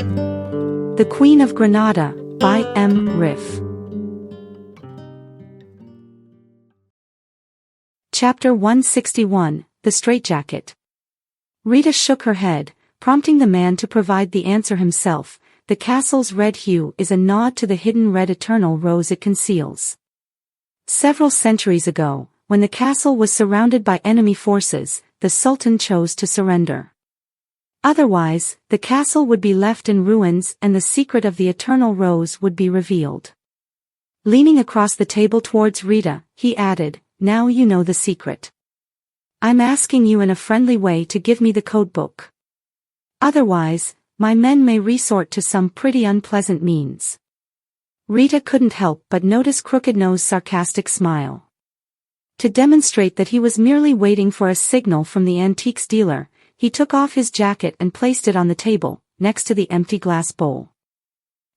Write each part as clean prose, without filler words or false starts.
The Queen of Granada, by M. Riff. Chapter 161, The Straitjacket. Rita shook her head, prompting the man to provide the answer himself. The castle's red hue is a nod to the hidden red eternal rose it conceals. Several centuries ago, when the castle was surrounded by enemy forces, the Sultan chose to surrender. Otherwise, the castle would be left in ruins and the secret of the eternal rose would be revealed. Leaning across the table towards Rita, he added, "Now you know the secret. I'm asking you in a friendly way to give me the codebook. Otherwise, my men may resort to some pretty unpleasant means." Rita couldn't help but notice Crooked Nose's sarcastic smile. To demonstrate that he was merely waiting for a signal from the antiques dealer, he took off his jacket and placed it on the table, next to the empty glass bowl.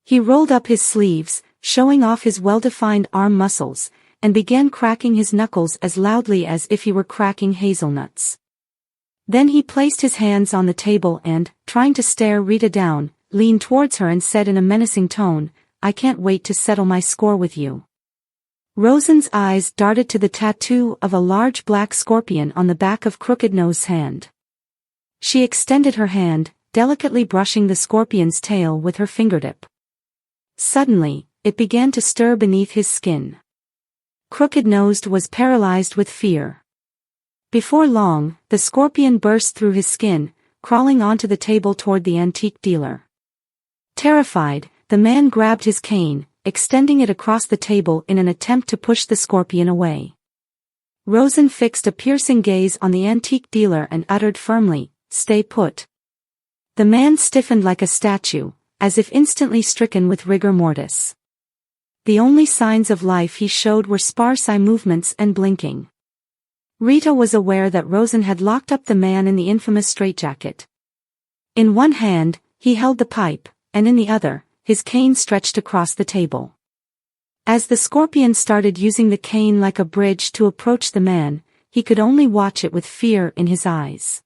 He rolled up his sleeves, showing off his well-defined arm muscles, and began cracking his knuckles as loudly as if he were cracking hazelnuts. Then he placed his hands on the table and, trying to stare Rita down, leaned towards her and said in a menacing tone, "I can't wait to settle my score with you." Rosen's eyes darted to the tattoo of a large black scorpion on the back of Crooked Nose's hand. She extended her hand, delicately brushing the scorpion's tail with her fingertip. Suddenly, it began to stir beneath his skin. Crooked Nose was paralyzed with fear. Before long, the scorpion burst through his skin, crawling onto the table toward the antique dealer. Terrified, the man grabbed his cane, extending it across the table in an attempt to push the scorpion away. Rosen fixed a piercing gaze on the antique dealer and uttered firmly, "Stay put." The man stiffened like a statue, as if instantly stricken with rigor mortis. The only signs of life he showed were sparse eye movements and blinking. Rita was aware that Rosen had locked up the man in the infamous straitjacket. In one hand, he held the pipe, and in the other, his cane stretched across the table. As the scorpion started using the cane like a bridge to approach the man, he could only watch it with fear in his eyes.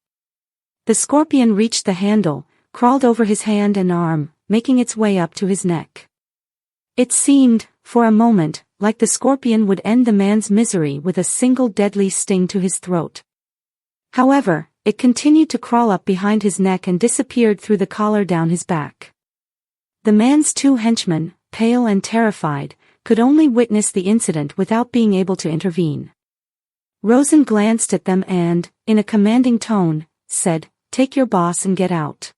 The scorpion reached the handle, crawled over his hand and arm, making its way up to his neck. It seemed, for a moment, like the scorpion would end the man's misery with a single deadly sting to his throat. However, it continued to crawl up behind his neck and disappeared through the collar down his back. The man's two henchmen, pale and terrified, could only witness the incident without being able to intervene. Rosen glanced at them and, in a commanding tone, said, "Take your boss and get out."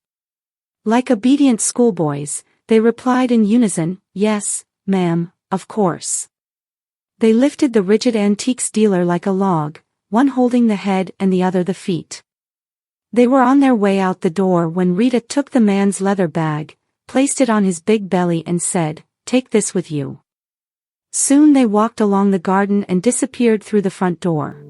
Like obedient schoolboys, they replied in unison, "Yes, ma'am, of course." They lifted the rigid antiques dealer like a log, one holding the head and the other the feet. They were on their way out the door when Rita took the man's leather bag, placed it on his big belly and said, "Take this with you." Soon they walked along the garden and disappeared through the front door.